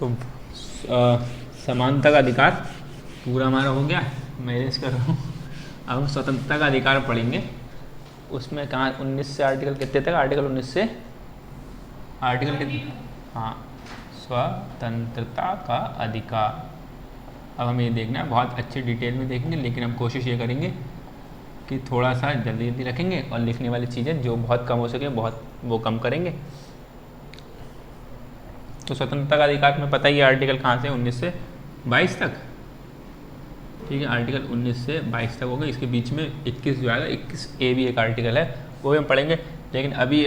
तो समानता का अधिकार पूरा हमारा हो गया, मैं इरेज कर रहा हूँ। अब हम स्वतंत्रता का अधिकार पढ़ेंगे। उसमें कहाँ 19 से आर्टिकल कितने तक, आर्टिकल 19 से आर्टिकल कितने, हाँ, स्वतंत्रता का अधिकार। अब हमें ये देखना है, बहुत अच्छे डिटेल में देखेंगे, लेकिन हम कोशिश ये करेंगे कि थोड़ा सा जल्दी जल्दी रखेंगे और लिखने वाली चीज़ें जो बहुत कम हो सके बहुत वो कम करेंगे। तो स्वतंत्रता का अधिकार में पता ही है आर्टिकल कहाँ से 19 से 22 तक, ठीक है। आर्टिकल 19 से 22 तक हो गए, इसके बीच में 21 जो आएगा, 21A भी एक आर्टिकल है, वो भी हम पढ़ेंगे। लेकिन अभी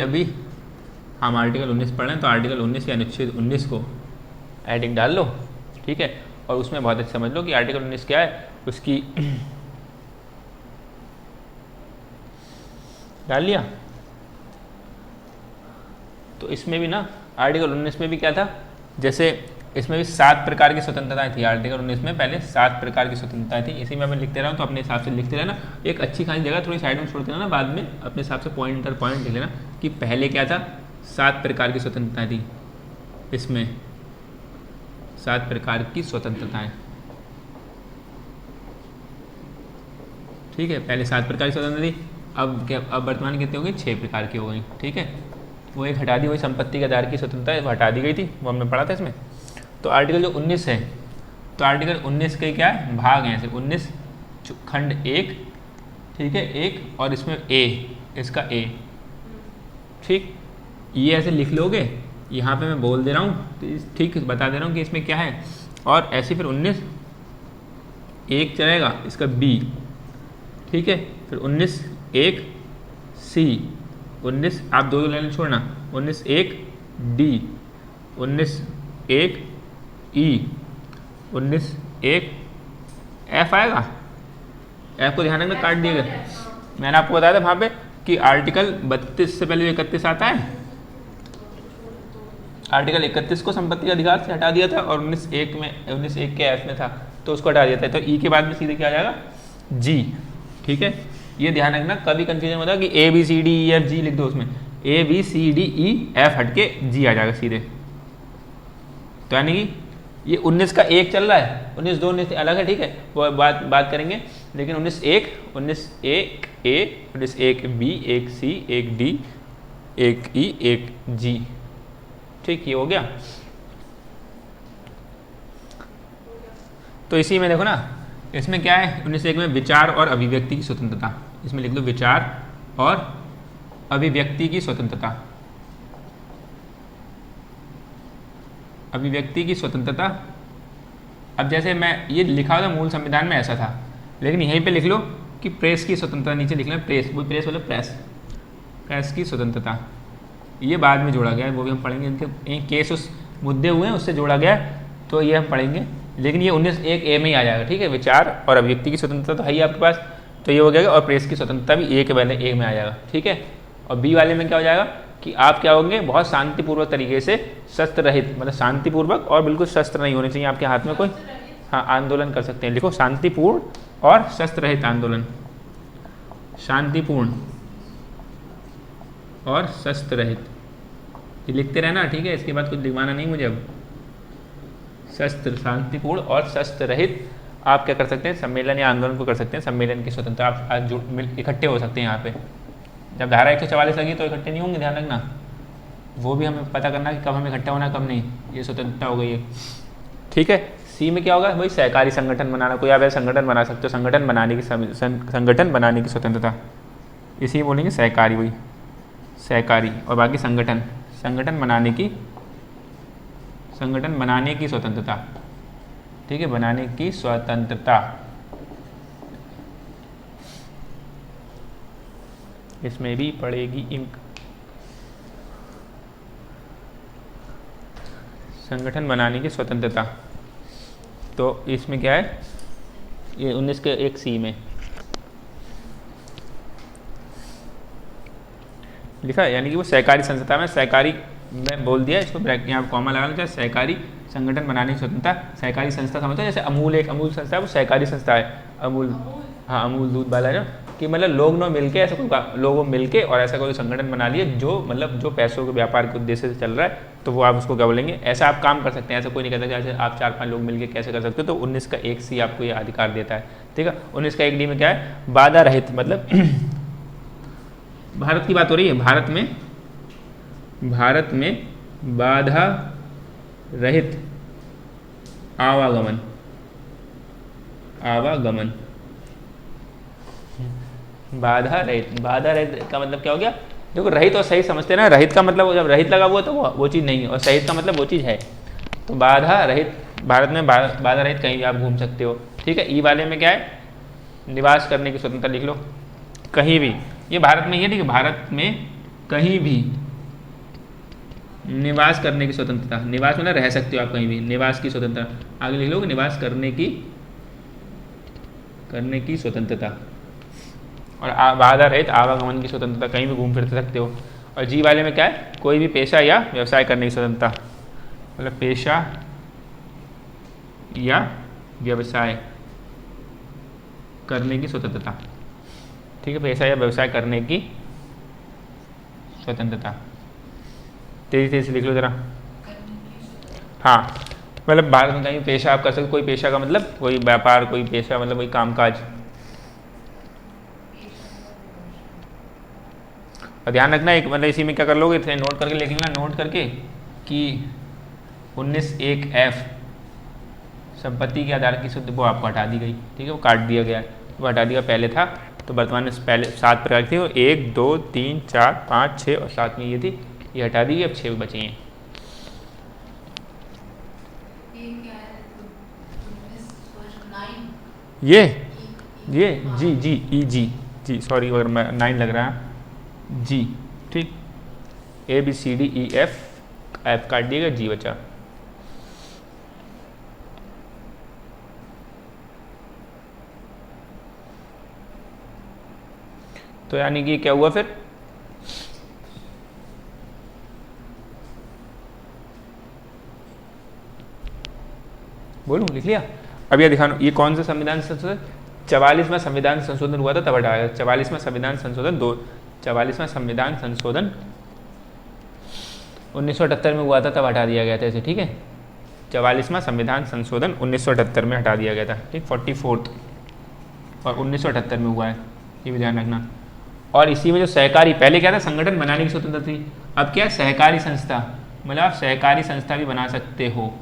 हम आर्टिकल 19 पढ़ रहे हैं, तो आर्टिकल 19 या अनुच्छेद 19 को एडिंग डाल लो, ठीक है। और उसमें बहुत अच्छे समझ लो कि आर्टिकल 19 क्या है, उसकी डाल लिया। तो इसमें भी ना आर्टिकल 19 में भी क्या था, जैसे इसमें भी 7 प्रकार की स्वतंत्रताएं थी। आर्टिकल 19 में पहले 7 प्रकार की स्वतंत्रताएं थी। इसी में मैं लिखते रहा हूँ, तो अपने हिसाब से लिखते रहना। एक अच्छी खासी जगह थोड़ी साइड में छोड़ते रहना, बाद में अपने हिसाब से पॉइंट लिख लेना कि पहले क्या था, 7 प्रकार की स्वतंत्रताएं थी। इसमें 7 प्रकार की स्वतंत्रताएं, ठीक है। पहले 7 प्रकार की स्वतंत्रता थी, अब वर्तमान कितनी हो गई, 6 प्रकार की हो गई, ठीक है। वो एक हटा दी, वही संपत्ति के आधार की स्वतंत्रता है, वो हटा दी गई थी, वो हमने पढ़ा था इसमें। तो आर्टिकल जो 19 है, तो आर्टिकल 19 के क्या है, भाग हैं ऐसे 19 खंड 1, ठीक है, 1, और इसमें ए, इसका ए, ठीक। ये ऐसे लिख लोगे, यहाँ पे मैं बोल दे रहा हूँ, तो ठीक बता दे रहा हूँ कि इसमें क्या है। और ऐसे फिर 19 एक चलेगा, इसका बी, ठीक है। फिर 19 1 सी, 19 आप दो लाइन छोड़ना, 19 1 डी, 19 1 ई, 19 1 एफ आएगा। एफ को ध्यान रखना, काट दिया गया। मैंने आपको बताया था वहाँ पे कि आर्टिकल 32 से पहले 31 आता है। आर्टिकल 31 को संपत्ति के अधिकार से हटा दिया था, और 19 1 के एफ में था, तो उसको हटा दिया था। तो ई के बाद में सीधे क्या आ जाएगा, जी, ठीक है। ये ध्यान रखना, कभी कंफ्यूजन होता है कि A B C D E F G लिख दो, उसमें A B C D E F हट के जी आ जाएगा सीधे। तो यानी कि ये 19 का 1 चल रहा है, 19 2 19 अलग है, ठीक है, वो बात करेंगे। लेकिन 19 1 19 1 ए, 19 1 बी, 1 सी, 1 डी, 1 ई, 1 जी, ठीक, ये हो गया। तो इसी में देखो ना, इसमें क्या है, 19 1 में विचार और अभिव्यक्ति की स्वतंत्रता, इसमें लिख लो विचार और अभिव्यक्ति की स्वतंत्रता। अभिव्यक्ति की स्वतंत्रता, अब जैसे मैं ये लिखा था मूल संविधान में ऐसा था, लेकिन यहीं पे लिख लो कि प्रेस की स्वतंत्रता, नीचे लिख लें प्रेस, वो प्रेस मतलब प्रेस की स्वतंत्रता। ये बाद में जोड़ा गया है, वो भी हम पढ़ेंगे। इनके केस उस मुद्दे हुए हैं, उससे जोड़ा गया है, तो ये हम पढ़ेंगे। लेकिन ये 19 1 ए में ही आ जाएगा, ठीक है। विचार और अभिव्यक्ति की स्वतंत्रता तो है ही आपके पास, तो ये हो जाएगा। और प्रेस की स्वतंत्रता भी ए के पहले ए में आ जाएगा, ठीक है। और बी वाले में क्या हो जाएगा कि आप क्या होंगे, बहुत शांतिपूर्वक तरीके से शस्त्र रहित, मतलब शांतिपूर्वक और बिल्कुल शस्त्र नहीं होने चाहिए आपके हाथ में कोई, हाँ, आंदोलन कर सकते हैं। लिखो शांतिपूर्ण और शस्त्र रहित आंदोलन, शांतिपूर्ण और शस्त्र रहित, ये लिखते रहना, ठीक है। इसके बाद कुछ लिखवाना नहीं मुझे अब। शस्त्र, शांतिपूर्ण और शस्त्र रहित आप क्या कर सकते हैं, सम्मेलन या आंदोलन को कर सकते हैं। सम्मेलन की स्वतंत्रता, आप आज इकट्ठे हो सकते हैं यहाँ पे। जब धारा 144 लगी तो इकट्ठे नहीं होंगे, ध्यान रखना। वो भी हमें पता करना कि कब हमें इकट्ठा होना, कब नहीं। ये स्वतंत्रता हो गई है, ठीक है। सी में क्या होगा, वही सहकारी संगठन बनाना, कोई आप ऐसा संगठन बना सकते हो, संगठन बनाने की स्वतंत्रता, इसी बोलेंगे सहकारी, वही सहकारी। और बाकी संगठन बनाने की स्वतंत्रता, ठीक है, बनाने की स्वतंत्रता। इसमें भी पड़ेगी इंक। संगठन बनाने की स्वतंत्रता, तो इसमें क्या है, ये 19 के 1 सी में लिखा है, यानी कि वो सहकारी संस्था में, सहकारी में बोल दिया, इसको ब्रैकेट यहाँ कॉमा लगा लो, सहकारी संगठन बनाने की स्वतंत्रता। सहकारी संस्था समझते हैं, जैसे अमूल, एक अमूल संस्था है, वो सहकारी संस्था है, अमूल, हाँ अमूल दूध वाला है ना, कि मतलब लोग ना मिलके ऐसा कोई लोगों मिलके और ऐसा कोई संगठन बना लिए जो मतलब जो पैसों के व्यापार के उद्देश्य से चल रहा है, तो वो आप उसको क्या बोलेंगे। ऐसा आप काम कर सकते हैं, ऐसा कोई नहीं कहता कि ऐसे आप 4-5 लोग मिलके कैसे कर सकते हो। तो 19 का 1 सी आपको ये अधिकार देता है, ठीक है। 19 का 1 डी में क्या है, बाधा रहित, मतलब भारत की बात हो रही है, भारत में बाधा रहित आवागमन बाधा रहित का मतलब क्या हो गया। देखो रहित और सही समझते हैं ना, रहित का मतलब जब रहित लगा हुआ तो वो चीज़ नहीं है, और सहित का मतलब वो चीज़ है। तो बाधा रहित, भारत में बाधा रहित कहीं भी आप घूम सकते हो, ठीक है। ई वाले में क्या है, निवास करने की स्वतंत्रता लिख लो, कहीं भी, ये भारत में ही है, ठीक है। भारत में कहीं भी निवास करने की स्वतंत्रता, निवास मतलब रह सकते हो आप कहीं भी, निवास की स्वतंत्रता आगे लिख लो, निवास करने की स्वतंत्रता, और बाधा रहित आवागमन की स्वतंत्रता, कहीं भी घूम फिर सकते हो। और जी वाले में क्या है, कोई भी पेशा या व्यवसाय करने की स्वतंत्रता, मतलब पेशा या व्यवसाय करने की स्वतंत्रता, ठीक है। पेशा या व्यवसाय करने की स्वतंत्रता, तेजी से लिख लो जरा। हाँ मतलब भारत में कहीं पेशा आप कर सकते, कोई पेशा का मतलब कोई व्यापार, कोई पेशा मतलब कोई कामकाज। और ध्यान रखना एक मतलब इसी में क्या कर लोगे, नोट करके लिख लेना, नोट करके कि 19(1)(f) संपत्ति के आधार की शुद्ध वो आपको हटा दी गई, ठीक है, वो काट दिया गया, वो हटा दिया। पहले था तो वर्तमान में पहले 7 प्रकार की थी, वो 1 2 3 4 5 6 और 7 में ये थी, ये हटा दी गई, अब 6 बचे हैं। ये जी जी ई जी सॉरी अगर मैं 9 लग रहा है जी, ठीक। ABCDEF काट दिएगा, जी बचा। तो यानी कि क्या हुआ फिर, बोलूं लिख लिया। अब यह दिखाना, ये कौन सा संविधान संशोधन, 44वां संविधान संशोधन हुआ था तब हटाया। 44वां संविधान संशोधन 44वां संविधान संशोधन 1978 में हुआ था, तब हटा दिया गया था इसे, ठीक है। 44वां संविधान संशोधन 1978 में हटा दिया गया था, ठीक। 44th और 1978 में हुआ है, ये भी ध्यान रखना। और इसी में जो सहकारी, पहले क्या था, संगठन बनाने की स्वतंत्रता थी, अब क्या है, सहकारी संस्था, मतलब आप सहकारी संस्था भी बना सकते हो,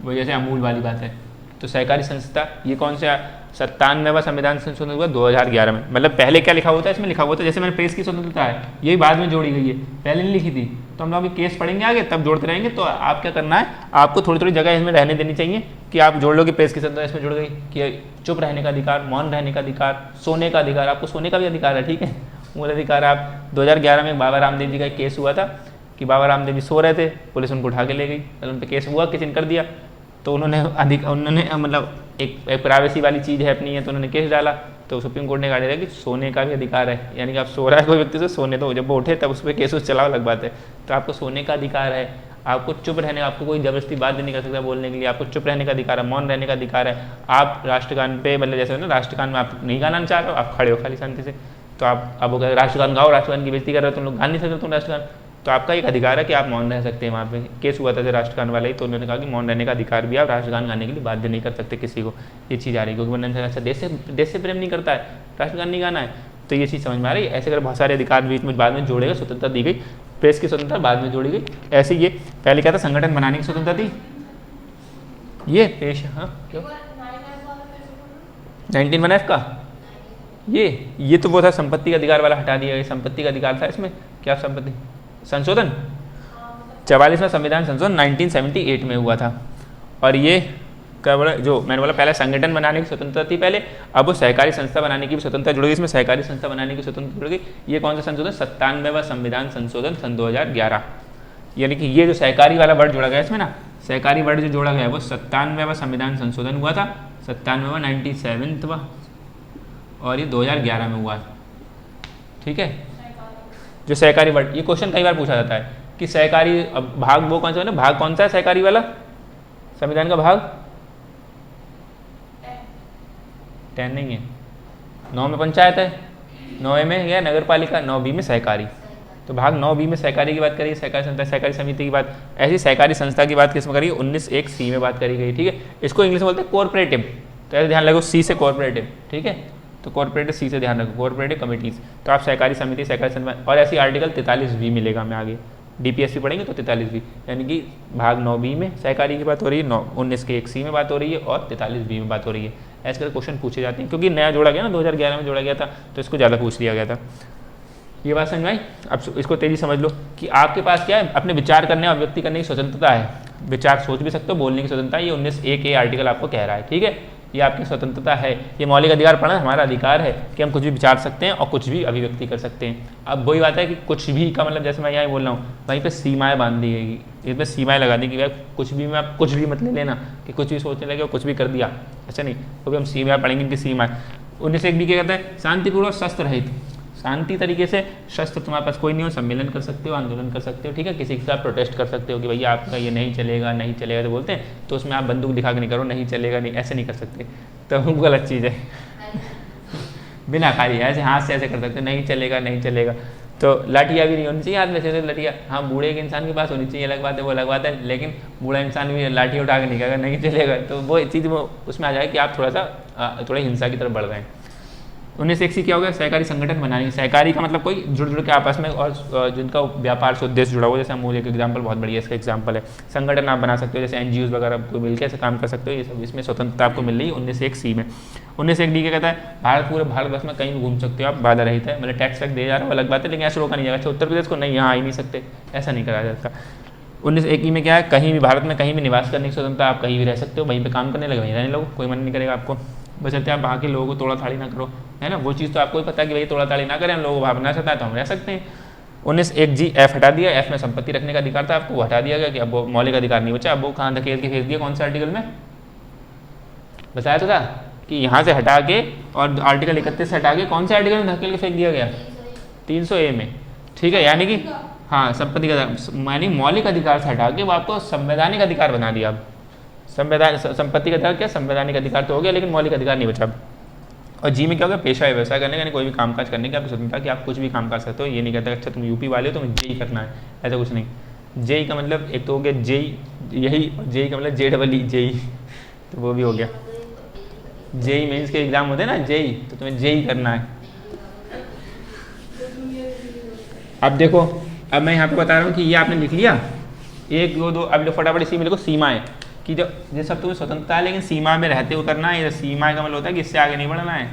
वो जैसे अमूल वाली बात है। तो सहकारी संस्था, ये कौन सा 97वां संविधान संशोधन हुआ 2011 में। मतलब पहले क्या लिखा होता है, इसमें लिखा होता है जैसे मैंने प्रेस की स्वतंत्रता है, यही बाद में जोड़ी गई है, पहले नहीं लिखी थी। तो हम लोग अभी केस पढ़ेंगे आगे, तब जोड़ते रहेंगे। तो आप क्या करना है, आपको थोड़ी थोड़ी जगह इसमें रहने देनी चाहिए, कि आप जोड़ लो कि प्रेस की स्वतंत्रता इसमें जुड़ गई, कि चुप रहने का अधिकार, मौन रहने का अधिकार, सोने का अधिकार, आपको सोने का भी अधिकार है, ठीक है। मूल अधिकार आप 2011 में बाबा रामदेव जी का एक केस हुआ था, कि बाबा रामदेव जी सो रहे थे, पुलिस उनको उठा के ले गई, मतलब उन पर केस हुआ, किसी ने कर दिया, तो उन्होंने मतलब एक प्राइवेसी वाली चीज़ है अपनी है, तो उन्होंने केस डाला। तो सुप्रीम कोर्ट ने कहा दिया कि सोने का भी अधिकार है, यानी कि आप सो रहा है कोई व्यक्ति से, सोने दो, जब वो उठे तब उस पर केस चलाओ, अलग बात है। तो आपको सोने का अधिकार है, आपको चुप रहने, आपको कोई जबरदस्ती बात नहीं कर सकता बोलने के लिए, आपको चुप रहने का अधिकार है, मौन रहने का अधिकार है। आप राष्ट्रगान पे मतलब जैसे ना राष्ट्रगान में आप नहीं गाना चाह रहे हो, आप खड़े हो खाली शांति से, तो आप अब वो राष्ट्रगान गाओ, राष्ट्रगान की बेइज्जती कर रहे हो, तुम लोग गा नहीं सकते तुम राष्ट्रगान, तो आपका एक अधिकार है कि आप मौन रह सकते हैं। वहाँ पे केस हुआ था जो राष्ट्रगान वाला ही, तो उन्होंने कहा कि मौन रहने का अधिकार भी, आप राष्ट्रगान गाने के लिए बाध्य नहीं कर सकते किसी को, ये चीज़ आ रही है। क्योंकि वरना अच्छा देश से प्रेम नहीं करता है, राष्ट्रगान नहीं गाना है, तो ये चीज़ समझ में आ रही है। ऐसे अगर बहुत सारे अधिकार बीच में बाद में जोड़ेगा, स्वतंत्रता दी गई, प्रेस की स्वतंत्रता बाद में जोड़ी गई। ऐसे ये पहले क्या था, संगठन बनाने की स्वतंत्रता थी, ये पेश, हाँ क्यों 19(1)(f) का ये तो वो था संपत्ति का अधिकार वाला, हटा दिया गया। संपत्ति का अधिकार था इसमें, क्या संपत्ति संशोधन 44वां संविधान संशोधन 1978 में हुआ था। और ये क्या बोला, जो मैंने बोला पहले संगठन बनाने की स्वतंत्रता थी पहले, अब वो सहकारी संस्था बनाने की भी स्वतंत्रता जुड़ गई, इसमें सहकारी संस्था बनाने की स्वतंत्रता जुड़ गई। ये कौन सा संशोधन, 97वां संविधान संशोधन सन 2011, यानी कि ये जो सहकारी वाला वर्ड जोड़ा गया इसमें ना, सहकारी वर्ड जो जोड़ा गया है वो 97वां संविधान संशोधन हुआ था, 97वां 97वां, और ये 2011 में हुआ, ठीक है। जो सहकारी वर्ड, ये क्वेश्चन कई बार पूछा जाता है कि सहकारी भाग वो कौन सा है ना, भाग कौन सा है सहकारी वाला संविधान का भाग, 10 नहीं है, 9 में पंचायत है, 9 में है नगर पालिका, 9B में सहकारी। तो भाग 9B में सहकारी की बात करिए, सहकारी संस्था, सहकारी समिति की बात। ऐसी सहकारी संस्था की बात किसमें करिए, 19(1)(c) में बात करी गई, ठीक है। इसको इंग्लिश में बोलते हैं कोऑपरेटिव, तो ऐसे ध्यान रखो C से कोऑपरेटिव, ठीक है। तो कोऑपरेटिव C से ध्यान रखो, कोऑपरेटिव कमिटीज़। तो आप सहकारी समिति, सहकारी संस्था, और ऐसी आर्टिकल 43B मिलेगा हमें आगे, DPSC पढ़ेंगे तो 43B, यानी कि भाग 9B में सहकारी की बात हो रही है, 19(1)(c) में बात हो रही है और 43B में बात हो रही है। ऐसे करके क्वेश्चन पूछे जाते हैं, क्योंकि नया जोड़ा गया ना, 2011 में जोड़ा गया था, तो इसको ज़्यादा पूछ लिया गया था। ये बात समझ में आई? अब इसको तेजी समझ लो कि आपके पास क्या है, अपने विचार करने और व्यक्ति करने की स्वतंत्रता है। विचार सोच भी सकते हो, बोलने की स्वतंत्रता, ये 19(1)(a) आर्टिकल आपको कह रहा है, ठीक है। ये आपकी स्वतंत्रता है, ये मौलिक अधिकार पढ़ना हमारा अधिकार है कि हम कुछ भी विचार सकते हैं और कुछ भी अभिव्यक्ति कर सकते हैं। अब वही बात है कि कुछ भी का मतलब, जैसे मैं यहाँ बोल रहा हूँ, वहीं पे सीमाएं बांध दी गई, इसमें सीमाएं लगा दी कि भाई कुछ भी में आप कुछ भी मत ले लेना कि कुछ भी सोचने लगे और कुछ भी कर दिया, ऐसा नहीं। तो हम सीमाएं पढ़ेंगे कि सीमाएं। 19(1)(b) क्या कहता है, शांतिपूर्वक शस्त्र रहित, शांति तरीके से, शस्त्र तुम्हारे पास कोई नहीं हो, सम्मेलन कर सकते हो, आंदोलन कर सकते हो, ठीक है। किसी के साथ प्रोटेस्ट कर सकते हो कि भैया आपका ये नहीं चलेगा, नहीं चलेगा, तो बोलते हैं, तो उसमें आप बंदूक दिखा के नहीं करो, नहीं चलेगा, नहीं, ऐसे नहीं कर सकते, तो वो गलत चीज़ है। बिना खाली ऐसे हाथ से ऐसे कर सकते, नहीं चलेगा, नहीं चलेगा। तो लाठियाँ भी नहीं होनी चाहिए हाथ में से, लाठियाँ, हाँ बूढ़े के इंसान के पास होनी चाहिए, अलग बात है, वो अलग बात है, लेकिन बूढ़ा इंसान भी लाठी उठा के नहीं कहेगा नहीं चलेगा, तो वो चीज़ वो उसमें आ जाए कि आप थोड़ा हिंसा की तरफ बढ़ रहे हैं। 19(1)(c) क्या हो गया, सहकारी संगठन बनानी। सहकारी का मतलब कोई जुड़ के आपस में और जिनका व्यापार से उद्देश्य जुड़ा हो, जैसे अमूल एक एग्जाम्पल बहुत बढ़िया इसका एग्जाम्पल है। संगठन आप बना सकते हो, जैसे NGOs वगैरह को मिलकर ऐसे काम कर सकते हो, ये सब इसमें स्वतंत्रता आपको मिल रही है 19(1)(c) में। 19(1)(d) क्या कहता है, भारत पूरे भारतवर्ष में कहीं भी घूम सकते हो आप, बाधा रहित है, मतलब टैक्स वैक्स दे जा रहा हो अलग बात है, लेकिन ऐसे रोका नहीं जाएगा। अच्छा उत्तर प्रदेश को नहीं, यहाँ आ ही नहीं सकते, ऐसा नहीं करा जाता। 19(1)(e) में क्या है, कहीं भी भारत में कहीं भी निवास करने की स्वतंत्रता, आप कहीं भी रह सकते हो, वहीं पे काम करने लगे वहीं रहने लगो, कोई मन नहीं करेगा आपको, बचते आप वहाँ के लोगों को तोड़ा थाड़ी ना करो, है ना। वो चीज़ तो आपको ही पता है कि भाई तोड़ा ताड़ी ना करें, हम लोगों को भावना चाहता है तो हम रह सकते हैं। 19(1)(g)(f) हटा दिया, F में संपत्ति रखने का अधिकार था, आपको वो हटा दिया गया कि अब वो मौलिक अधिकार नहीं बचा। अब वो कहाँ धकेल के फेंक दिया, कौन से आर्टिकल में बताया तो था कि यहाँ से हटा के, और आर्टिकल 31 से हटा के कौन से आर्टिकल में धकेल के फेंक दिया गया, 300(a) में, ठीक है। यानी कि हाँ संपत्ति का, यानी मौलिक अधिकार से हटा के वो आपको संवैधानिक अधिकार बना दिया। अब संपत्ति का अधिकार क्या, संवैधानिक अधिकार तो हो गया, लेकिन मौलिक अधिकार नहीं बचा। और जी में क्या हो गया, पेशा व्यवसाय करने का, यानी कोई भी कामकाज करने की आपको स्वतंत्रता कि आप कुछ भी काम कर सकते हो। ये नहीं कहता अच्छा तुम यूपी वाले हो तो तुम्हें जेई करना है, ऐसा कुछ नहीं। जेई का मतलब एक तो हो गया जेई, यही जेई का मतलब JEE जेई, तो वो भी हो गया। जेई मेंस के एग्जाम होते हैं ना जेई, तो तुम्हें जेई करना है। अब देखो, अब मैं यहाँ पे बता रहा हूँ कि ये आपने लिख लिया 1 2 2, अब फटाफट इसी में लिखो सीमाएं, कि जो ये सब तुम्हें स्वतंत्रता है लेकिन सीमा में रहते हुए करना है। सीमा का मतलब होता है कि इससे आगे नहीं बढ़ना है,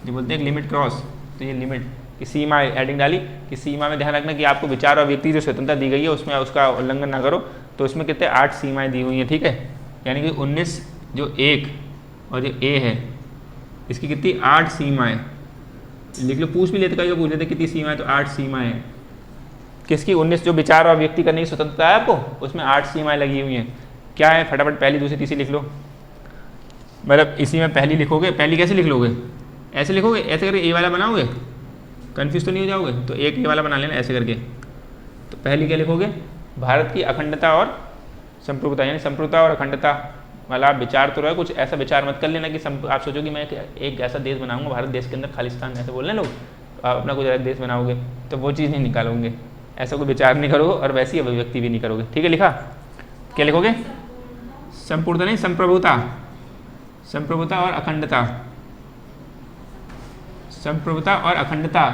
जो बोलते हैं लिमिट क्रॉस, तो ये लिमिट की सीमा एडिंग डाली कि सीमा में ध्यान रखना कि आपको विचार और व्यक्ति जो स्वतंत्रता दी गई है उसमें उसका उल्लंघन ना करो। तो इसमें कितने 8 सीमाएं दी हुई हैं, ठीक है। यानी कि 19 जो 1 और जो A है इसकी कितनी 8 सीमाएँ लिख लो, पूछ भी लेते कहीं पूछ लेते कितनी सीमाएँ, तो 8 सीमाएँ किसकी, 19 जो विचार और व्यक्ति करने की स्वतंत्रता है आपको, उसमें 8 सीमाएँ लगी हुई हैं। क्या है, फटाफट पहली दूसरी तीसरी लिख लो, मतलब इसी में पहली लिखोगे। पहली कैसे लिख लोगे, ऐसे लिखोगे, ऐसे करके A वाला बनाओगे, कन्फ्यूज तो नहीं हो जाओगे, तो एक A वाला बना लेना ऐसे करके। तो पहली क्या लिखोगे, भारत की अखंडता और संप्रभुता, यानी संप्रभुता और अखंडता वाला आप विचार तो रहे, कुछ ऐसा विचार मत कर लेना कि आप सोचो कि मैं एक ऐसा देश बनाऊंगा, भारत देश के अंदर खालिस्तान ऐसे बोल रहे लोग, आप अपना कुछ अलग देश बनाओगे तो वो चीज़ नहीं निकालोगे, ऐसा कोई विचार नहीं करोगे और वैसी अभिव्यक्ति भी नहीं करोगे, ठीक है। लिखा, क्या लिखोगे, संपूर्णता नहीं संप्रभुता, संप्रभुता और अखंडता, संप्रभुता और अखंडता,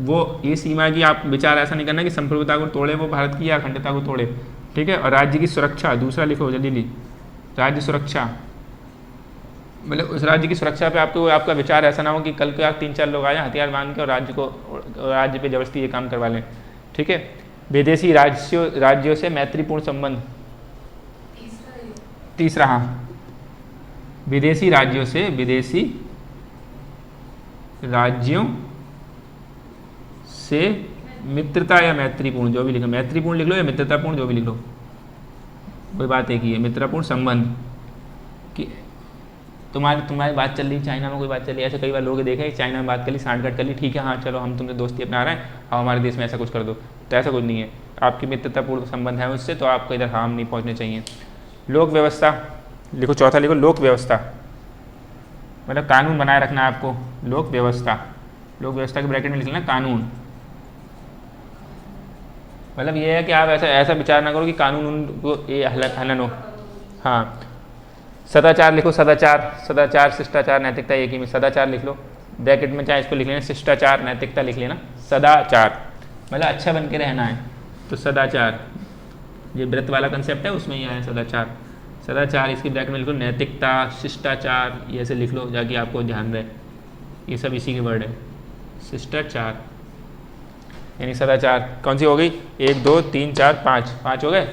वो ये सीमा की आप विचार ऐसा नहीं करना कि संप्रभुता को तोड़े वो भारत की या अखंडता को तोड़े, ठीक है। और राज्य की सुरक्षा, दूसरा लिखो जल्दी, राज्य सुरक्षा, मतलब उस राज्य की सुरक्षा पे आपको आपका विचार ऐसा ना हो कि कल को आप 3-4 लोग आए हथियार बांध के और राज्य पे जबरदस्ती ये काम करवा लें, ठीक है। विदेशी राज्यों से मैत्रीपूर्ण संबंध, तीसरा, हाँ, विदेशी राज्यों से मित्रता या मैत्रीपूर्ण, जो भी लिखो, मैत्रीपूर्ण लिख लो या मित्रतापूर्ण, जो भी लिख लो, कोई बात एक ही है, मित्रतापूर्ण संबंध। कि तुम्हारी बात चल रही चाइना में, कोई बात चल रही, ऐसे कई बार लोग देखे चाइना में बात कर ली, सांठगांठ कर ली, ठीक है हाँ चलो हम तुमसे दोस्ती अपना रहे हैं, अब हमारे देश में ऐसा कुछ कर दो, तो ऐसा कुछ नहीं है। आपकी मित्रतापूर्ण संबंध है उससे, तो आपको इधर हार्म नहीं पहुँचने चाहिए। लोक व्यवस्था लिखो, चौथा लिखो लोक व्यवस्था, मतलब कानून बनाए रखना है आपको, लोक व्यवस्था, लोक व्यवस्था के ब्रैकेट में लिख लेना कानून। मतलब ये है कि आप ऐसा ऐसा विचार ना करो कि कानून उनको ये हनन हो। हाँ, सदाचार लिखो, सदाचार, सदाचार शिष्टाचार नैतिकता एक ही में, सदाचार लिख लो ब्रैकेट में, चाहे इसको लिख लेना शिष्टाचार नैतिकता लिख लेना, सदाचार मतलब अच्छा बन के रहना है तो सदाचार, ये व्रत वाला कंसेप्ट है उसमें ही आया सदाचार। सदाचार इसकी ब्रैकेट में लिखो नैतिकता, शिष्टाचार, ये ऐसे लिख लो जाके आपको ध्यान रहे, ये सब इसी के वर्ड है। शिष्टाचार यानी सदाचार कौन सी हो गई, 1 2 3 4 5, 5 हो गए।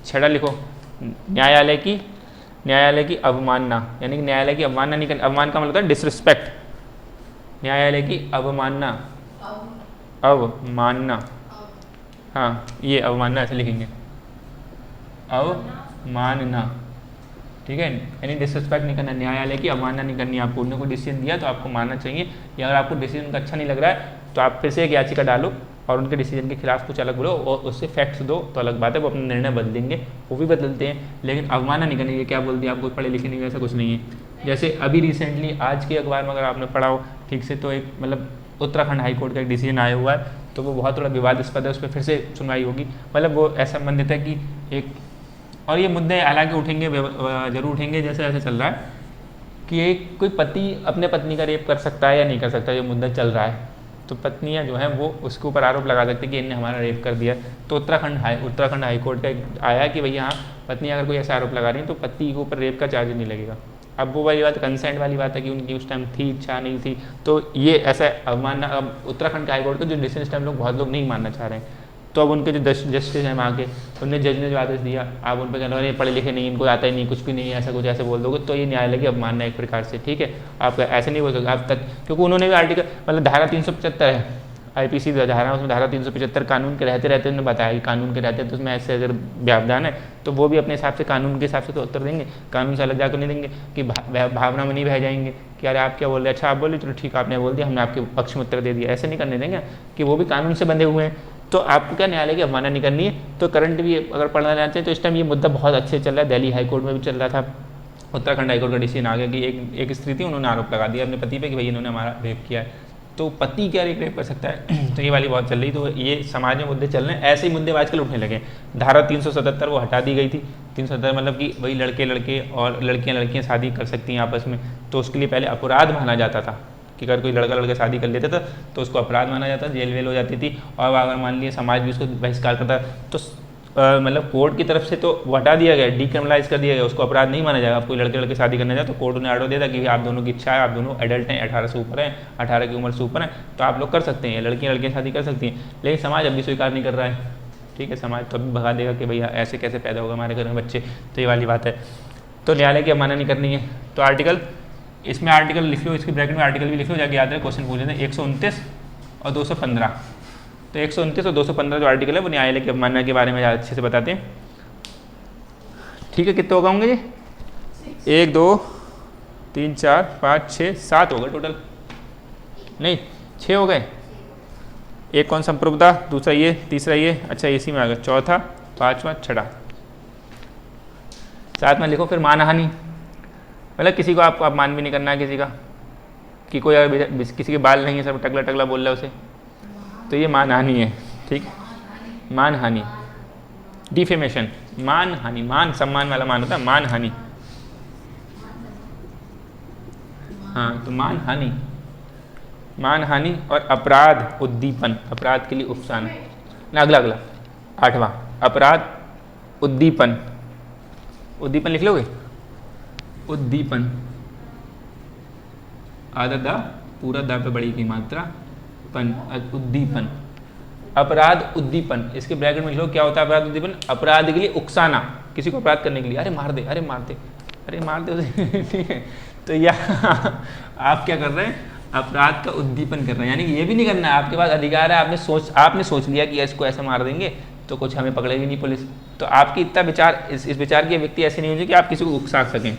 छठा लिखो न्यायालय की, न्यायालय की अवमानना, यानी कि न्यायालय की अवमानना नहीं करनी, अवमान का मतलब होता है डिसरिस्पेक्ट, न्यायालय की अवमानना, अवमानना, हाँ ये अवमानना ऐसे लिखेंगे, अवमानना, ठीक है, यानी डिसरिस्पेक्ट नहीं करना, न्यायालय की अवमानना नहीं करनी आपको। उन्होंने कोई डिसीजन दिया तो आपको मानना चाहिए, या अगर आपको डिसीजन उनका अच्छा नहीं लग रहा है तो आप फिर से एक याचिका डालो और उनके डिसीजन के खिलाफ कुछ अलग बोलो और उससे फैक्ट्स दो तो अलग बात है, वो अपना निर्णय बदलेंगे, वो भी बदलते हैं, लेकिन अवमानना नहीं करनी है। क्या बोल दिया आपको पढ़े लिखे नहीं, ऐसा कुछ नहीं है। जैसे अभी रिसेंटली आज के अखबार में अगर आपने पढ़ा हो ठीक से तो एक मतलब उत्तराखंड हाई कोर्ट का एक डिसीजन आया हुआ है, तो वो बहुत थोड़ा विवादास्पद है, उस पर फिर से सुनवाई होगी। मतलब वो ऐसा संबंधित है कि एक, और ये मुद्दे हालांकि उठेंगे, जरूर उठेंगे, जैसे ऐसे चल रहा है कि एक कोई पति अपने पत्नी का रेप कर सकता है या नहीं कर सकता, ये मुद्दा चल रहा है, तो पत्नियां जो हैं वो उसके ऊपर आरोप लगा सकती है कि इनने हमारा रेप कर दिया। तो उत्तराखंड हाई कोर्ट का आया कि भैया हाँ, पत्नी अगर कोई ऐसा आरोप लगा रही है तो पति के ऊपर रेप का चार्ज नहीं लगेगा। अब वो वाली बात कंसेंट वाली बात है कि उनकी उस टाइम थी इच्छा नहीं थी, तो ये ऐसा अवमानना, अब उत्तराखंड के हाई कोर्ट का जो डिसीजन इस टाइम लोग बहुत लोग नहीं मानना चाह रहे हैं, तो अब उनके जो जस्टिस हैं वहाँ के, उनने जज ने जो आदेश दिया, आप उन पर कहना ये पढ़े लिखे नहीं, इनको आता ही नहीं, कुछ भी नहीं, ऐसा कुछ ऐसे बोल दोगे तो ये न्यायालय की अवमानना एक प्रकार से, ठीक है। आप ऐसे नहीं बोल सकते आप तक, क्योंकि उन्होंने भी आर्टिकल मतलब धारा 375 है IPC धारा, उसमें धारा 375 कानून के रहते रहते उन्होंने बताया कि कानून के रहते तो उसमें ऐसे अगर व्यवधान है तो वो भी अपने हिसाब से कानून के हिसाब से तो उत्तर देंगे, कानून से अलग जाकर नहीं देंगे कि भावना में नहीं बह जाएंगे कि अरे आप क्या बोल रहे, अच्छा आप बोले चलो ठीक है आपने बोल दिया, हमने आपके पक्ष में उत्तर दे दिया, ऐसे नहीं करने देंगे कि वो भी कानून से बंधे हुए हैं। तो आपको क्या न्यायालय की अवमानना नहीं करनी है। तो करंट भी अगर पढ़ना चाहते हैं तो इस टाइम ये मुद्दा बहुत अच्छे चल रहा है, दिल्ली हाईकोर्ट में भी चल रहा था, उत्तराखंड हाईकोर्ट का डिसीजन आ गया कि एक स्त्री थी, उन्होंने आरोप लगा दिया अपने पति पे कि भाई इन्होंने हमारा रेप किया है, तो पति क्या रेप कर सकता है तो ये वाली बहुत चल रही, तो ये समाज में मुद्दे चल रहे हैं, ऐसे ही मुद्दे आजकल उठने लगे। धारा 377 वो हटा दी गई थी, 377 मतलब कि वही लड़के और लड़कियां शादी कर सकती हैं आपस में, तो उसके लिए पहले अपराध माना जाता था कि अगर कोई लड़का शादी कर लेता था तो उसको अपराध माना जाता, जेल वेल हो जाती थी, और अगर मान लिया समाज भी उसको बहिष्कार करता तो मतलब कोर्ट की तरफ से तो हटा दिया गया, डीक्रिमिनलाइज कर दिया गया, उसको अपराध नहीं माना जाएगा। आप कोई लड़के शादी करने जाए तो कोर्ट उन्हें ऑर्डर देता कि आप दोनों की इच्छा है, आप दोनों एडल्ट हैं, 18 से ऊपर हैं, 18 की उम्र से ऊपर हैं, तो आप लोग कर सकते हैं, लड़कियां शादी कर सकती हैं, लेकिन समाज अभी स्वीकार नहीं कर रहा है, ठीक है। समाज तो अभी भगा देगा कि भैया ऐसे कैसे पैदा होगा हमारे घर में बच्चे, तो ये वाली बात है। तो न्यायालय की अवमानना नहीं करनी है। तो आर्टिकल, इसमें आर्टिकल लिख लो, इसके ब्रैकेट में आर्टिकल भी लिख लो, जाके याद रहे क्वेश्चन पूछ लेते हैं। 129 और 215, तो 129 और 215 जो आर्टिकल है वो न्यायालय की अवमानना के बारे में अच्छे से बताते हैं, ठीक है। कितने होगा होंगे जी, 1 2 3 4 5 6 7 हो गए टोटल, नहीं 6 हो गए, एक कौन संप्रभुता, दूसरा ये, तीसरा ये, अच्छा इसी में आ गया, चौथा, पांचवा, छठा, साथ में लिखो। फिर मानहानि, मतलब किसी को आपको अपमान भी नहीं करना है किसी का, कि कोई अगर किसी के बाल नहीं है सब टकला टकला बोल रहा है उसे, तो ये मानहानि है, ठीक। मानहानि, डिफेमेशन, मानहानि, मान सम्मान वाला मान होता है, मानहानि, हाँ तो मानहानि, मानहानि और अपराध उद्दीपन, अपराध के लिए उकसाना ना, अगला 8वां, अपराध उद्दीपन, उद्दीपन लिख लोगे, उद्दीपन, आधा दा पूरा दा पे बड़ी की मात्रा, पन, उद्दीपन, अपराध उद्दीपन, इसके ब्रैकेट में लिख लो क्या होता है अपराध उद्दीपन, अपराध के लिए उकसाना, किसी को अपराध करने के लिए, अरे मार दे, अरे मार दे, अरे मार दे उसे ठीक है। तो यहाँ आप क्या कर रहे हैं, अपराध का उद्दीपन कर रहे हैं, यानी कि ये भी नहीं करना है, आपके पास अधिकार है, आपने सोच लिया कि इसको ऐसे मार देंगे तो कुछ हमें पकड़ेगी नहीं पुलिस, तो आपकी इतना विचार, इस विचार की व्यक्ति ऐसे नहीं होनी कि आप किसी को उकसा सकें।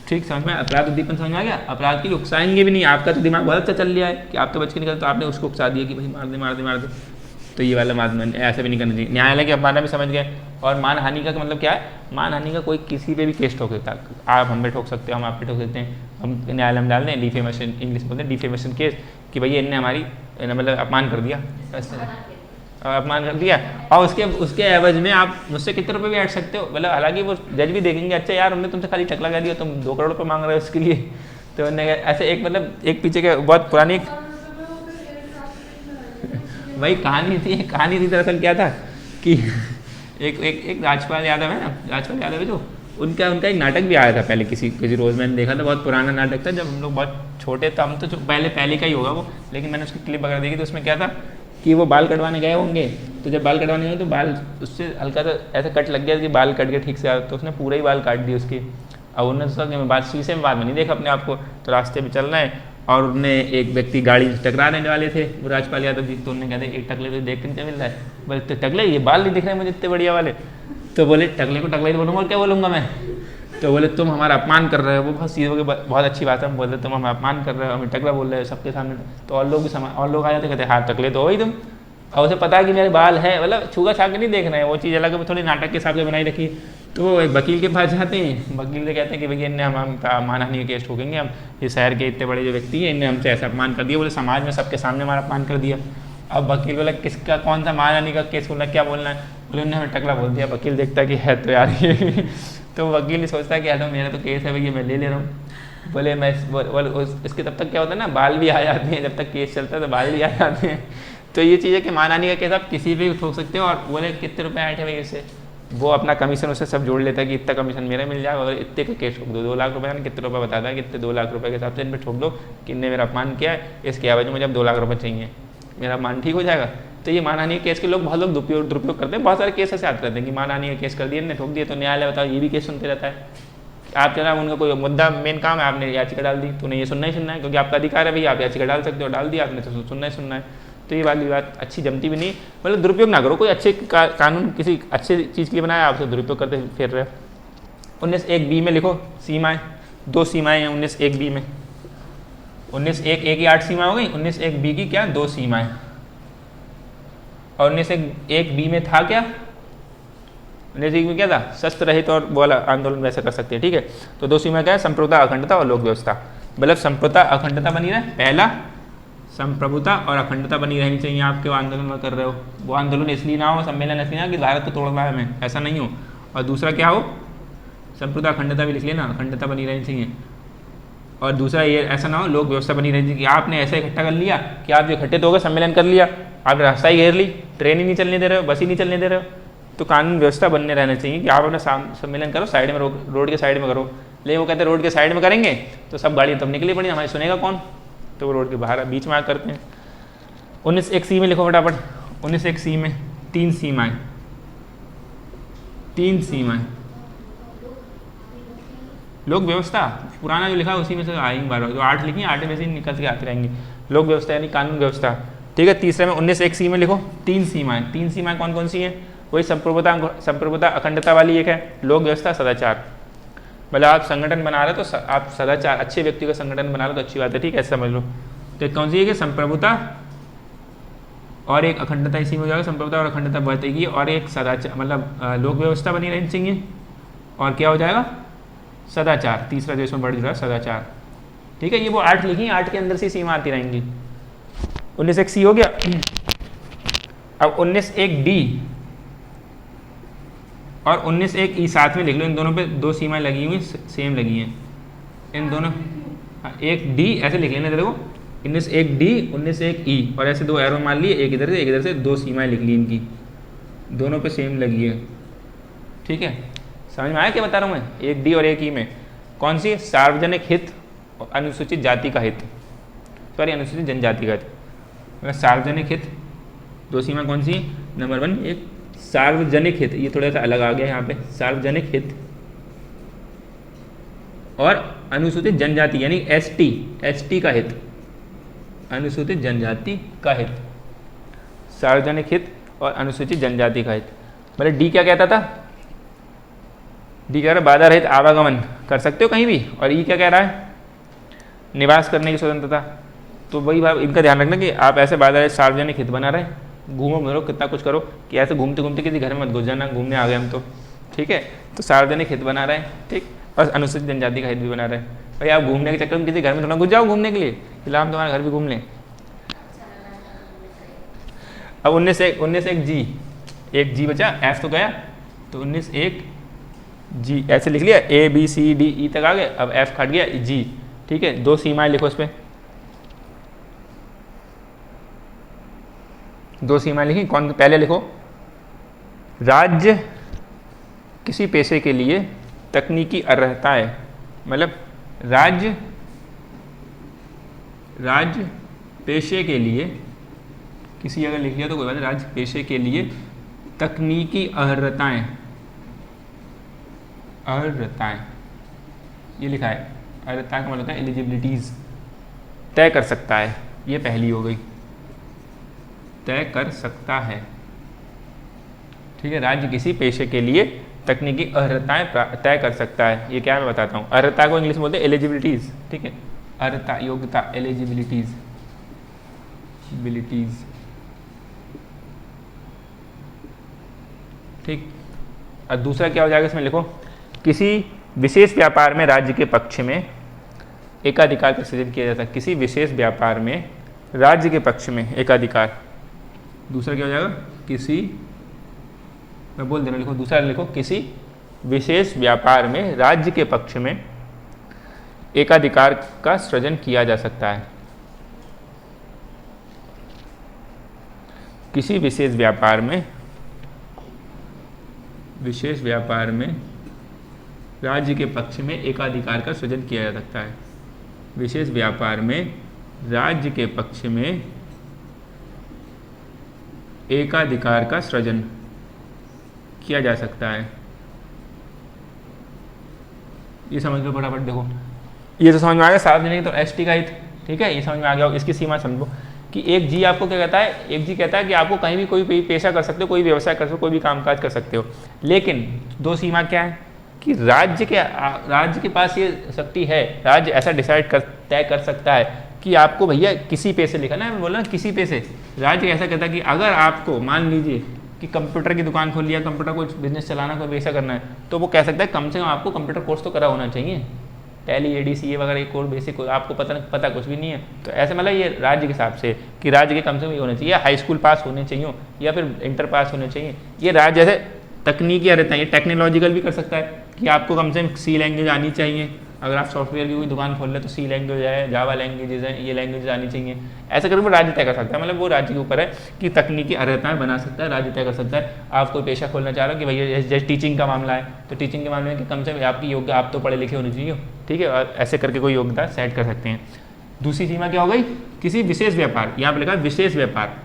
ठीक, समझ में, अपराध उद्दीपन समझ में आ गया। अपराध के लिए उकसाएंगे भी नहीं, आपका तो दिमाग बहुत अच्छा चल रहा है कि आप तो बच के निकल, तो आपने उसको उकसा दिया कि भाई मार दे मार दे मार दे, तो ये वाला ऐसा भी नहीं करना चाहिए। न्यायालय की अवमानना भी समझ गए। और मानहानि का मतलब क्या है? मानहानि का कोई किसी पे भी केस ठोक सकता है। आप हम पे ठोक सकते हो, हम आप पे ठोक सकते हैं, हम न्यायालय में डाल दें डिफेमेशन, इंग्लिश बोलते हैं डिफेमेशन केस, कि भैया इनने हमारी मतलब अपमान कर दिया, अपमान कर दिया, और उसके एवज में आप मुझसे कितने रुपये भी ऐड सकते हो। मतलब हालांकि वो जज भी देखेंगे, अच्छा यार हमने तुमसे खाली टकला कर दिया, तुम 2 करोड़ रुपये मांग रहे हो इसके लिए। तो उन्होंने ऐसे एक मतलब एक पीछे के बहुत पुरानी वही कहानी थी दरअसल क्या था कि एक राजपाल यादव है ना, राजपाल यादव है जो, उनका एक नाटक भी आया था पहले किसी रोज़ मैंने देखा था, बहुत पुराना नाटक था, जब हम लोग बहुत छोटे थे, हम तो पहले का ही होगा वो, लेकिन मैंने उसकी क्लिप वगैरह देखी। तो उसमें क्या था कि वो बाल कटवाने गए होंगे, तो जब बाल कटवाने गए तो बाल उससे हल्का सा ऐसा कट लग गया कि बाल कट गए ठीक से, तो उसने पूरा ही बाल काट दिए उसके। और उन्होंने सोचा कि मैं बात शीशे में बाद में नहीं देखा अपने आप को, तो रास्ते में चल रहे हैं और उन्हें एक व्यक्ति गाड़ी से टकराने वाले थे, वो राजपाल यादव जी, तो उन्होंने कहते एक टकले तो देख के मिल रहा है, बोले इतने टकले, ये बाल नहीं दिख रहे मुझे इतने बढ़िया वाले। तो बोले टकले को टकला ही बोलूँगा और क्या बोलूँगा मैं। तो बोले तुम हमारा अपमान कर रहे हो, वो बहुत सीधे हो गए, बहुत अच्छी बात है, हम बोलते तुम हमें अपमान कर रहे हो, हमें टकला बोल रहे हो सबके सामने। तो और लोग भी और लोग आ जाते, कहते हाँ टकले तो हो ही तुम, और उसे पता है कि मेरे बाल है, मतलब छुआ छा के नहीं देख रहे हैं, वो चीज़ अलग है, थोड़ी नाटक के हिसाब से बनाई रखी। तो वो एक वकील के पास जाते हैं, वकील से कहते हैं कि भैया इनने हम मानहानि का केस ठोकेंगे, हम ये शहर के इतने बड़े जो व्यक्ति हैं इनने हमसे ऐसा अपमान कर दिया, बोले समाज में सबके सामने हमारा अपमान कर दिया। अब वकील बोला किसका कौन सा मानहानि का केस बोलना, क्या बोलना है, बोले उन्होंने हमें टकला बोल दिया। वकील देखता है कि है तो यार ये तो वकील सोचता है कि यार मेरा तो केस है भैया मैं ले रहा हूँ। बोले मैं इसके तब तक क्या होता है ना, बाल भी आ जाते हैं, जब तक केस चलता है तो बाल भी आ जाते हैं। तो ये चीज़ है कि मानहानि का केस आप किसी भी ठोक सकते हो। और बोले कितने रुपए आए थे भाई इससे, वो अपना कमीशन उससे सब जोड़ लेता है कि इतना कमीशन मेरा मिल जाएगा, अगर इतने का केस ठोक दो 2 लाख रुपये, कितने रुपये बताता है, कितने 2 लाख रुपये के हिसाब से इन पर ठोक दो कि इनने मेरा अपमान किया है, इसके एवज में मुझे अब 2 लाख रुपये चाहिए, मेरा मान ठीक हो जाएगा। तो ये मानहानि के केस के लोग बहुत लोग दुरुपयोग करते हैं, बहुत सारे केस ऐसे आते रहते हैं कि मानहानि का केस कर दिया इनने, ठोक दिया, तो न्यायालय बताओ ये भी केस सुनते रहता है। आप जरा उनका कोई मुद्दा मेन काम है, आपने याचिका डाल दी, तो उन्हें ये सुनना ही सुनना है, क्योंकि आपका अधिकार है भैया, आप याचिका डाल सकते हो, डाल दिया आपने तो सुनना ही सुनना है। तो ये वाली बात अच्छी जमती भी नहीं, मतलब दुरुपयोग ना करो, कोई अच्छे कानून किसी अच्छे चीज़ के लिए बनाया, आप उसे दुरुपयोग करते फिर रहे। 19(1)(b) में लिखो सीमाएं, 2 सीमाएं हैं 19(1)(b) में। 19(1)(a) की 8 सीमाएं हो गई, 19(1)(b) की क्या 2 सीमाएं। और 19(1)(b) में था क्या, 19(1) में क्या था, शस्त्र रहित और बोला आंदोलन वैसे कर सकते हैं, ठीक है। तो 2 सीमा क्या है, संप्रभुता, अखंडता और लोक व्यवस्था। मतलब संप्रभुता अखंडता बनी रहे, पहला संप्रभुता और अखंडता बनी रहनी चाहिए आपके आंदोलन में कर रहे हो। वो आंदोलन इसलिए ना हो, सम्मेलन इसलिए ना कि भारत को तोड़ना है हमें, ऐसा नहीं हो। और दूसरा क्या हो, संप्रभुता अखंडता भी लिख लेना, अखंडता बनी रहनी चाहिए। और दूसरा ये ऐसा ना हो, लोक व्यवस्था बनी रहनी चाहिए कि आपने ऐसा इकट्ठा कर लिया कि आप जो इकट्ठे हो गए, सम्मेलन कर लिया, आपने रास्ता ही घेर ली, ट्रेन ही नहीं चलने दे रहे हो, बस ही नहीं चलने दे रहे हो, तो कानून व्यवस्था बनने रहना चाहिए कि आप अपना सम्मेलन करो साइड में, रोड के साइड में करो। लेकिन वो कहते हैं रोड के साइड में करेंगे तो सब गाड़ियाँ तब निकली पड़ी, हमारी सुनेगा कौन, तो वो रोड के बाहर बीच में करते हैं। 19(1)(c) में लिखो फटाफट, 19(1)(c) में 3 सीमाएं, 3 सीमाएं। लोक व्यवस्था पुराना जो लिखा है उसी में से आएंगे बार बार, जो 8 लिखी 8 में से निकल के आते रहेंगे। लोक व्यवस्था यानी कानून व्यवस्था, ठीक है। तीसरे में 19(1)(c) में लिखो 3 सीमाएं। 3 सीमाएं कौन कौन सी हैं, वही संप्रभुता अखंडता वाली एक है, लोक व्यवस्था, सदाचार। मतलब आप संगठन बना रहे हो तो आप सदाचार, अच्छे व्यक्ति का संगठन बना रहे हो तो अच्छी बात है, ठीक है, समझ लो। तो कौन सी है कि संप्रभुता और एक अखंडता, इसी में हो जाएगा, संप्रभुता और अखंडता बढ़ेगी, और एक सदाचार मतलब लोक व्यवस्था बनी रहनी चाहिए, और क्या हो जाएगा, सदाचार, तीसरा जो इसमें बढ़ रहा है सदाचार, ठीक है। ये वो 8 लिखी, 8 के अंदर से सीमा आती रहेंगी। 19(1)(c) हो गया। अब 19(1)(d) और 19(1)(e) साथ में लिख लो, इन दोनों पे 2 सीमाएं लगी हुई सेम लगी हैं, इन दोनों 1D ऐसे लिख लेना, देखो 19(1)(d), 19(1)(e) और ऐसे 2 एरो मान लिए, एक इधर से 2 सीमाएं लिख ली, इनकी दोनों पे सेम लगी है, ठीक है। समझ में आया क्या बता रहा हूँ मैं, 1D और 1E में कौन सी, सार्वजनिक हित और अनुसूचित जाति का हित, सॉरी अनुसूचित जनजाति का हित। मतलब सार्वजनिक हित 2 सीमा कौन सी, नंबर 1 एक सार्वजनिक हित, ये थोड़ा सा अलग आ गया यहाँ पे, सार्वजनिक हित और अनुसूचित जनजाति यानी ST का हित, अनुसूचित जनजाति का हित, सार्वजनिक हित और अनुसूचित जनजाति का हित। मतलब D क्या कहता था, D कह रहा है बाधा रहित आवागमन कर सकते हो कहीं भी, और E क्या कह रहा है, निवास करने की स्वतंत्रता। तो वही बात इनका ध्यान रखना कि आप ऐसे बाधा रहित सार्वजनिक हित बना रहे, घूमो फिरो कितना कुछ करो, कि ऐसे घूमते घूमते किसी घर में मत घुस जाना, घूमने आ गए हम तो, ठीक है। तो सार्वजनिक हित बना रहे हैं, ठीक, और अनुसूचित जनजाति का हित भी बना रहे हैं। भाई आप घूमने के चक्कर में किसी घर में थोड़ा घुस जाओ घूमने के लिए, फिलहाल हम तुम्हारे घर भी घूम लें। अब 19 एक जी, एक जी बचा, एफ तो गया, तो 19 एक जी ऐसे लिख लिया, ए बी सी डी ई तक आ गए, अब एफ खट गया जी, ठीक है। दो सीमाएं लिखो इस पर, दो सीमाएं लिखी, कौन पहले लिखो, राज्य किसी पेशे के लिए तकनीकी अर्हताएं, मतलब राज्य पेशे के लिए, किसी अगर लिख लिया तो कोई बात नहीं, राज्य पेशे के लिए तकनीकी अर्हताएं, ये लिखा है, अर्हता का मतलब होता है एलिजिबिलिटीज, तय कर सकता है, ये पहली हो गई, तय कर सकता है, ठीक है। राज्य किसी पेशे के लिए तकनीकी अर्हताएं तय कर सकता है, ये क्या मैं बताता हूँ। अर्हता को इंग्लिश में बोलते हैं एलिजिबिलिटीज, ठीक है, अर्हता योग्यता, एलिजिबिलिटीज, ठीक। और दूसरा क्या हो जाएगा इसमें, लिखो, किसी विशेष व्यापार में राज्य के पक्ष में एकाधिकार का सृजन किया जाता है, किसी विशेष व्यापार में राज्य के पक्ष में एकाधिकार। दूसरा क्या हो जाएगा, किसी, मैं बोल देना, लिखो दूसरा लिखो, किसी विशेष व्यापार में राज्य के पक्ष में एकाधिकार का सृजन किया जा सकता है, किसी विशेष व्यापार में राज्य के पक्ष में एकाधिकार का सृजन किया जा सकता है, विशेष व्यापार में राज्य के पक्ष में एकाधिकार का सृजन किया जा सकता है। ये समझ लो फटाफट, देखो ये तो समझ में आ गया, सार्वजनिक तो एसटी का हित, ठीक है, ये समझ में आ गया। इसकी सीमा समझो कि एक जी आपको क्या कहता है, एक जी कहता है कि आपको कहीं भी कोई पेशा कर सकते हो, कोई व्यवसाय कर सकते हो, कोई भी कामकाज कर सकते हो, लेकिन दो सीमा क्या है कि राज्य के पास ये शक्ति है, राज्य ऐसा डिसाइड तय कर सकता है कि आपको भैया किसी पैसे लिखा ना, मैं बोल रहा किसी पैसे, राज्य ऐसा कहता है कि अगर आपको मान लीजिए कि कंप्यूटर की दुकान खोल लिया, कंप्यूटर को बिजनेस चलाना, कोई पैसा करना है, तो वो कह सकता है कम से कम आपको कंप्यूटर कोर्स तो करा होना चाहिए, टैली ADCA वगैरह एक कोर्स बेसिक, आपको पता कुछ भी नहीं है, तो ऐसे मतलब ये राज्य के हिसाब से कि राज्य के कम से कम ये होना चाहिए, हाई स्कूल पास होने चाहिए या फिर इंटर पास होने चाहिए। ये राज्य जैसे तकनीकी रहता है, ये टेक्नोलॉजिकल भी कर सकता है कि आपको कम से कम C लैंग्वेज आनी चाहिए, अगर आप सॉफ्टवेयर की कोई दुकान खोल रहे तो C लैंग्वेज है, जावा लैंग्वेजेज है, ये लैंग्वेज आनी चाहिए, ऐसा करके वो राज्य तय कर सकता है। मतलब वो राज्य के ऊपर है कि तकनीकी अर्हताएं बना सकता है, राज्य तय कर सकता है। आप कोई पेशा खोलना चाह रहे हो कि भैया जैसे टीचिंग का मामला है, तो टीचिंग के मामले में कि कम से कम आपकी योग्य, आप तो पढ़े लिखे होने चाहिए, ठीक है, और ऐसे करके कोई योग्यता सेट कर सकते हैं। दूसरी सीमा क्या हो गई, किसी विशेष व्यापार, यहाँ पर लिखा विशेष व्यापार,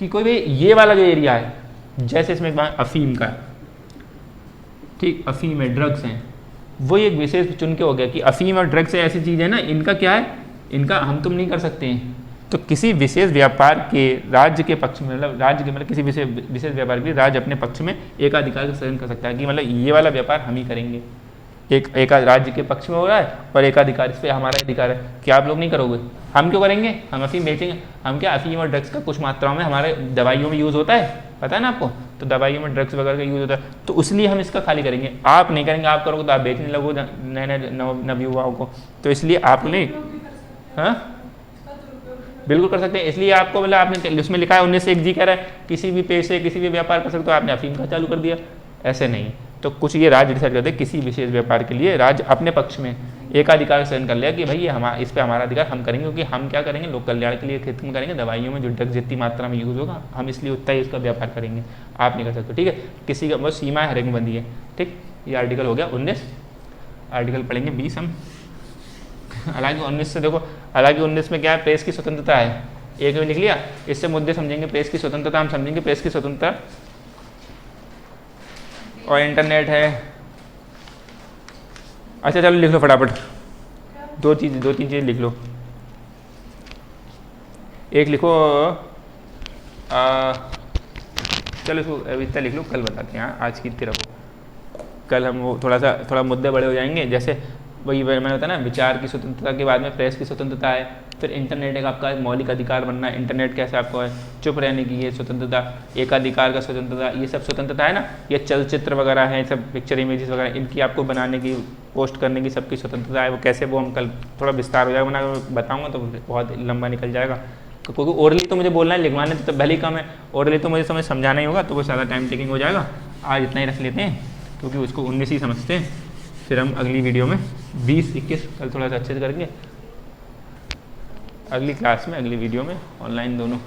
कि कोई भी ये वाला जो एरिया है, जैसे इसमें अफीम का, ठीक, अफीम है, ड्रग्स हैं, वो एक विशेष चुन के हो गया कि अफीम और ड्रग्स ऐसी चीज़ है ना, इनका क्या है, इनका हम तुम नहीं कर सकते हैं। तो किसी विशेष व्यापार के राज्य के पक्ष में, मतलब राज्य के मतलब किसी विशेष व्यापार के राज्य अपने पक्ष में एक अधिकार का सृजन कर सकता है कि मतलब ये वाला व्यापार हम ही करेंगे, एक राज्य के पक्ष में हो रहा है और एक अधिकार, इस पर हमारा अधिकार है कि आप लोग नहीं करोगे, हम क्यों करेंगे, हम अफीम बेचेंगे। हम क्या, अफीम और ड्रग्स का कुछ मात्राओं में हमारे दवाइयों में यूज़ होता है, पता है ना आपको, तो दवाइयों में ड्रग्स वगैरह का यूज़ होता है, तो इसलिए हम इसका खाली करेंगे, आप नहीं करेंगे, आप करोगे तो आप बेचने लगोगे नए नवयुवाओं को, तो इसलिए आप नहीं, हाँ बिल्कुल कर सकते हैं। इसलिए आपको मतलब आपने उसमें लिखा है 19(1) कह रहा है किसी भी पेशे किसी भी व्यापार कर सकते हो, आपने अफीम का चालू कर दिया, ऐसे नहीं। तो कुछ ये राज्य डिसाइड करते हैं किसी विशेष व्यापार के लिए राज्य अपने पक्ष में एकाधिकार सृजन कर लिया कि भाई ये इस पर हमारा अधिकार हम करेंगे, क्योंकि हम क्या करेंगे, लोक कल्याण के लिए हित में करेंगे, दवाइयों में जो ड्रग्स जितनी मात्रा में यूज़ होगा हम इसलिए उतना ही उसका व्यापार करेंगे, आप नहीं कर सकते, ठीक है। किसी का बस सीमा हर एक बंदी है, ठीक। ये आर्टिकल हो गया 19, आर्टिकल पढ़ेंगे 20 हम। हालांकि 19 से देखो, हालांकि 19 में क्या है, प्रेस की स्वतंत्रता है, एक में लिख लिया, इससे मुद्दे समझेंगे, प्रेस की स्वतंत्रता हम समझेंगे, प्रेस की स्वतंत्रता और इंटरनेट है। अच्छा चलो लिख लो फटाफट, दो तीन चीज़ लिख लो। एक लिखो चलो इसको अभी इतना लिख लो, कल बताते हैं, आज की इतनी रखो, कल हम वो थोड़ा मुद्दे बड़े हो जाएंगे। जैसे वही मैंने बताया ना, विचार की स्वतंत्रता के बाद में प्रेस की स्वतंत्रता है, फिर इंटरनेट एक आपका मौलिक अधिकार बनना है, इंटरनेट कैसे आपको है, चुप रहने की ये स्वतंत्रता, एकाधिकार का स्वतंत्रता, ये सब स्वतंत्रता है ना। ये चलचित्र वगैरह है, सब पिक्चर इमेजेस वगैरह, इनकी आपको बनाने की, पोस्ट करने की सबकी स्वतंत्रता है। वो कैसे, वो हम कल थोड़ा विस्तार हो जाएगा, बना बताऊँगा तो बहुत लंबा निकल जाएगा। तो क्योंकि ओरली तो मुझे बोलना है, लिखवाने तो भले ही कम है, ओरली तो मुझे समझ समझाना ही होगा, तो वो ज़्यादा टाइम टेकिंग हो जाएगा। आज इतना ही रख लेते हैं क्योंकि उसको 19 ही समझते हैं। फिर हम अगली वीडियो में 20-21 कल थोड़ा सा अच्छे से करेंगे, अगली क्लास में, अगली वीडियो में, ऑनलाइन दोनों।